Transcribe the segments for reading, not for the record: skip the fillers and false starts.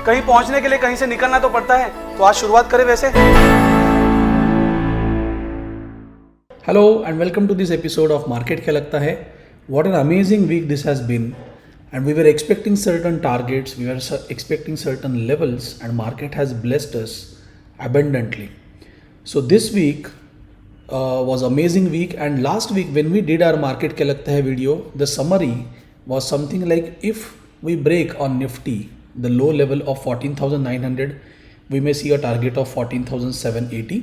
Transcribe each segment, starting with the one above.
कहीं पहुंचने के लिए कहीं से निकलना तो पड़ता है, तो आज शुरुआत करें वैसे। Hello and welcome to this episode of Market Kya Lagta Hai. What an amazing week this has been, and we were expecting certain targets, we were expecting certain levels, and market has blessed us abundantly. So this week was amazing week, and last week when we did our Market Kya Lagta Hai video, the summary was something like if we break on Nifty the low level of 14,900, we may see a target of 14,780,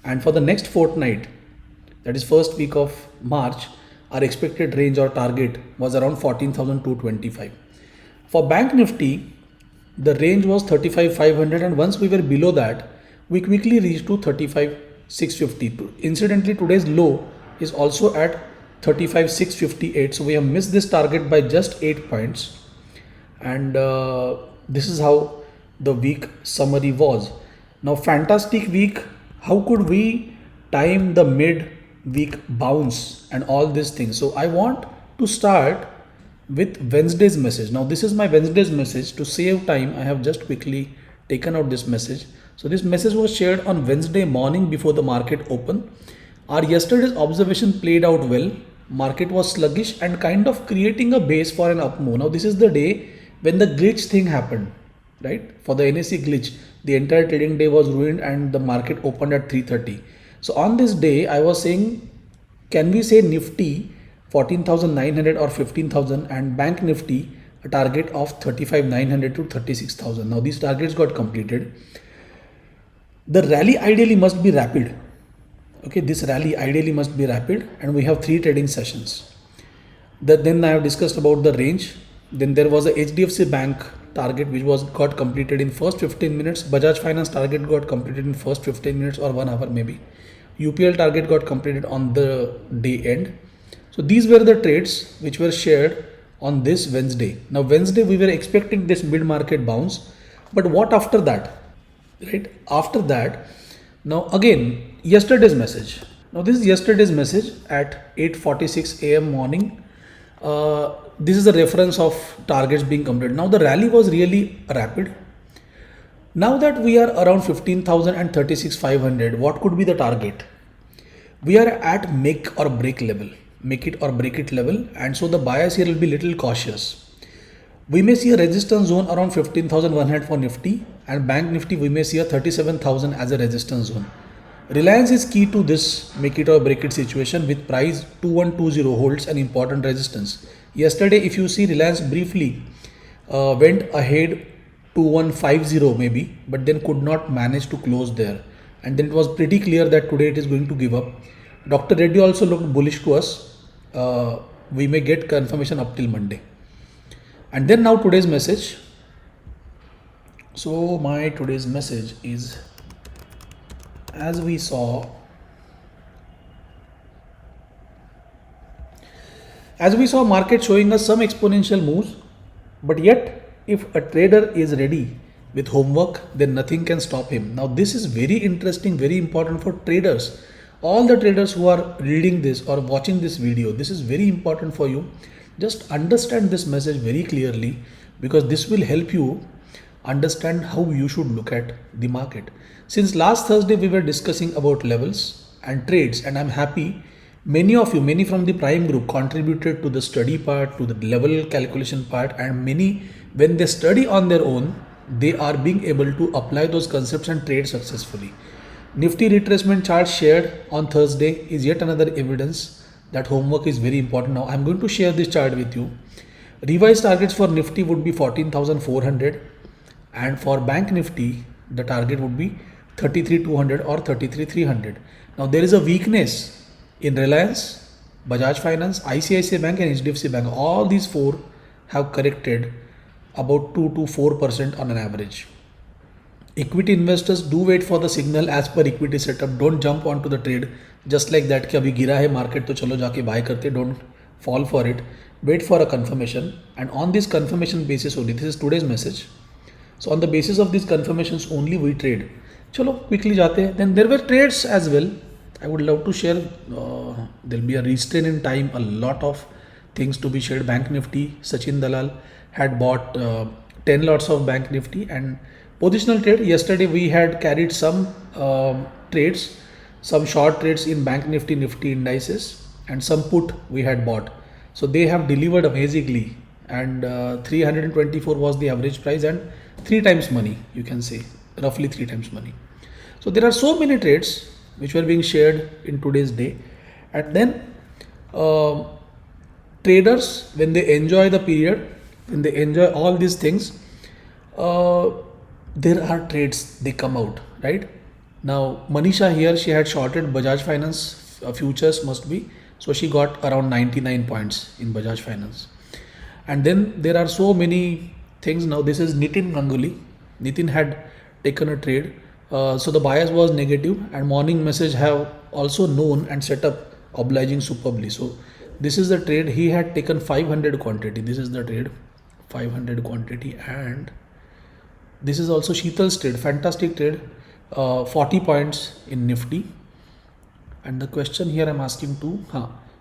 and for the next fortnight, that is first week of March, our expected range or target was around 14,225. For Bank Nifty, the range was 35,500, and once we were below that, we quickly reached to 35,650. Incidentally, today's low is also at 35,658, so we have missed this target by just 8 points, and this is how the week summary was. Now, fantastic week. How could we time the mid week bounce and all these things? So I want to start with Wednesday's message. Now this is my Wednesday's message. To save time, I have just quickly taken out this message. So this message was shared on Wednesday morning before the market opened. Our yesterday's observation played out well. Market was sluggish and kind of creating a base for an up move. Now this is the day when the glitch thing happened, right? For the NSE glitch, the entire trading day was ruined and the market opened at 3:30. So on this day, I was saying, can we say Nifty 14,900 or 15,000 and Bank Nifty a target of 35,900 to 36,000. Now these targets got completed. The rally ideally must be rapid. Okay, this rally ideally must be rapid, and we have 3 trading sessions. Then I have discussed about the range. Then there was a HDFC Bank target which was got completed in first 15 minutes. Bajaj Finance target got completed in first 15 minutes or 1 hour maybe. UPL target got completed on the day end. So these were the trades which were shared on this Wednesday. Now Wednesday we were expecting this mid market bounce, but what after that, right? After that, now again yesterday's message. Now this is yesterday's message at 8:46 a.m. morning. This is a reference of targets being completed. Now the rally was really rapid. Now that we are around 15,000 and 36,500, what could be the target? We are at make or break level, make it or break it level, and so the buyers here will be little cautious. We may see a resistance zone around 15,100 for Nifty, and Bank Nifty we may see a 37,000 as a resistance zone. Reliance is key to this make it or break it situation, with price 2120 holds an important resistance. Yesterday, if you see, Reliance briefly went ahead 2150 maybe, but then could not manage to close there, and then it was pretty clear that today it is going to give up. Dr. Reddy also looked bullish to us. We may get confirmation up till Monday. And then now today's message. So my today's message is, as we saw market showing us some exponential moves, but yet if a trader is ready with homework, then nothing can stop him. Now this is very interesting, very important for traders. All the traders who are reading this or watching this video, this is very important for you. Just understand this message very clearly, because this will help you understand how you should look at the market. Since last Thursday we were discussing about levels and trades, and I'm happy many of you, many from the Prime group contributed to the study part, to the level calculation part, and many, when they study on their own, they are being able to apply those concepts and trade successfully. Nifty retracement chart shared on Thursday is yet another evidence that homework is very important. Now I'm going to share this chart with you. Revised targets for Nifty would be 14,400, and for Bank Nifty the target would be 33,200 or 33,300. Now there is a weakness in Reliance, Bajaj Finance, ICICI Bank and HDFC Bank. All these 4 have corrected about 2 to 4% on an average. Equity investors do wait for the signal as per equity setup. Don't jump onto the trade just like that कि अभी गिरा है market तो चलो जाके buy करते. Don't fall for it. Wait for a confirmation, and on this confirmation basis only, this is today's message. So on the basis of these confirmations only we trade. चलो quickly जाते हैं. Then there were trades as well. I would love to share. There'll be a restraint in time. A lot of things to be shared. Bank Nifty, Sachin Dalal had bought 10 lots of bank nifty. And positional trade, yesterday we had carried some trades, some short trades in bank nifty indices, and some put we had bought. So they have delivered amazingly, and 324 was the average price, and 3 times money, you can say, roughly 3 times money. So there are so many trades which were being shared in today's day. And then traders, when they enjoy the period, when they enjoy all these things, there are trades, they come out, right? Now Manisha here, she had shorted Bajaj Finance futures, must be, so she got around 99 points in Bajaj Finance. And then there are so many things. Now this is Nitin Ganguly. Nitin had taken a trade, so the bias was negative, and morning message have also known and set up obliging superbly. So this is the trade. He had taken 500 quantity. This is the trade, 500 quantity. And this is also Sheetal's trade, fantastic trade, 40 points in Nifty. And the question here I'm asking to,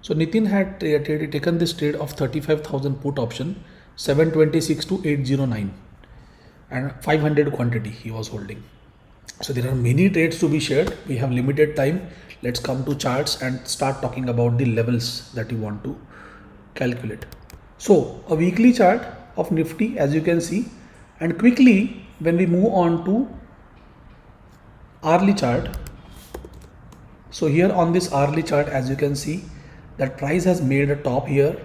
so Nitin had taken this trade of 35,000 put option, 726 to 809, and 500 quantity he was holding. So there are many trades to be shared. We have limited time. Let's come to charts and start talking about the levels that you want to calculate. So a weekly chart of Nifty, as you can see, and quickly when we move on to hourly chart. So here on this hourly chart, as you can see, that price has made a top here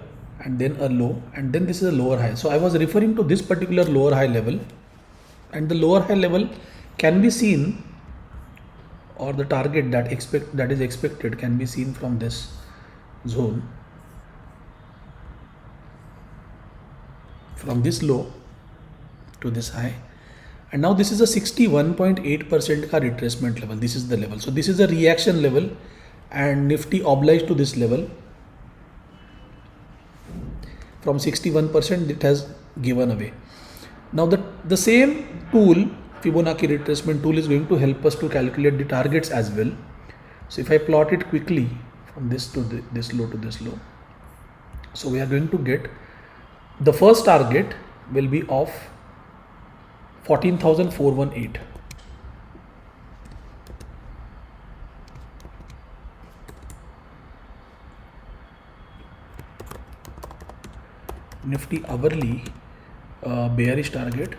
and then a low, and then this is a lower high. So I was referring to this particular lower high level, and the lower high level can be seen, or the target that is expected can be seen from this zone, from this low to this high. And now this is a 61.8% ka retracement level. This is the level. So this is a reaction level, and Nifty obliged to this level. From 61% it has given away. Now the same tool, Fibonacci retracement tool, is going to help us to calculate the targets as well. So if I plot it quickly from this to this low to this low, so we are going to get the first target will be of 14,418. Nifty hourly bearish target,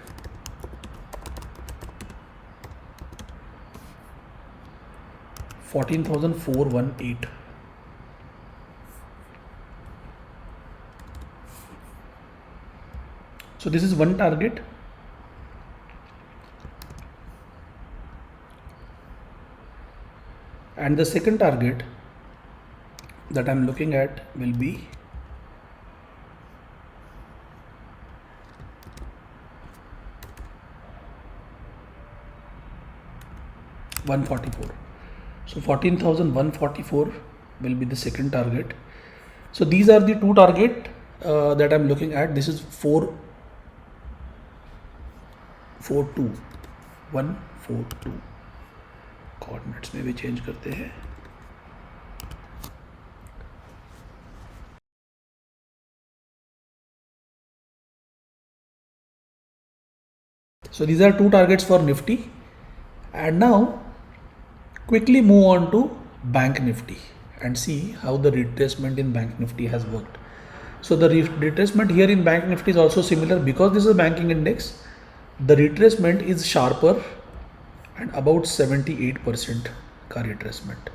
$14,418. So this is one target. And the second target that I'm looking at will be $144. So 14,144 will be the second target. So these are the two target that I'm looking at. This is 442, 142. Coordinates में भी change करते हैं. So these are two targets for Nifty. And now quickly move on to Bank Nifty and see how the retracement in Bank Nifty has worked. So the retracement here in Bank Nifty is also similar, because this is a banking index. The retracement is sharper and about 78% का retracement.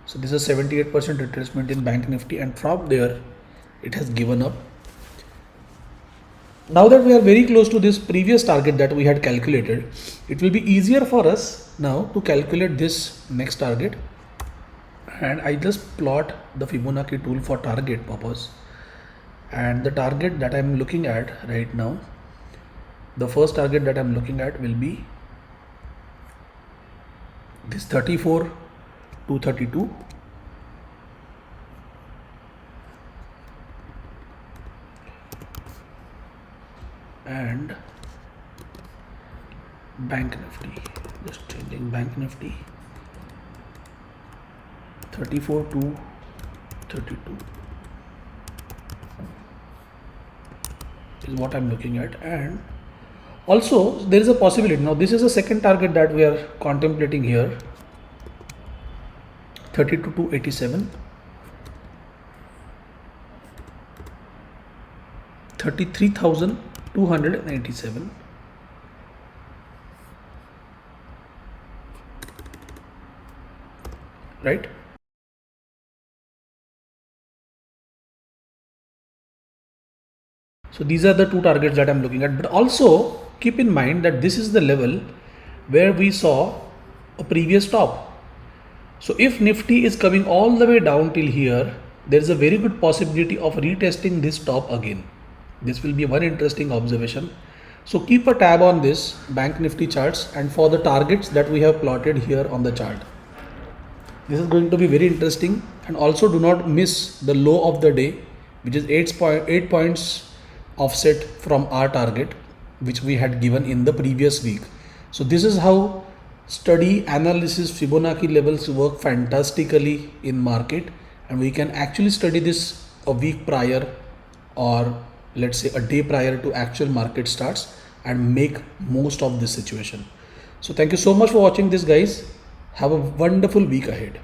So this is 78% retracement in Bank Nifty, and from there it has given up. Now that we are very close to this previous target that we had calculated, it will be easier for us now to calculate this next target. And I just plot the Fibonacci tool for target purpose, and the target that I am looking at right now, the first target that I am looking at will be this 34,232, and Bank Nifty, just changing Bank Nifty, 34,232 is what I'm looking at. And Also, there is a possibility. Now, this is the second target that we are contemplating here. 32 to 87. 33,287. Right? So these are the two targets that I'm looking at, but also keep in mind that this is the level where we saw a previous top. So if Nifty is coming all the way down till here, there is a very good possibility of retesting this top again. This will be one interesting observation. So keep a tab on this Bank Nifty charts and for the targets that we have plotted here on the chart. This is going to be very interesting, and also do not miss the low of the day, which is 8 points offset from our target, which we had given in the previous week. So this is how study, analysis, Fibonacci levels work fantastically in market, and we can actually study this a week prior, or let's say a day prior to actual market starts, and make most of this situation. So thank you so much for watching this, guys. Have a wonderful week ahead.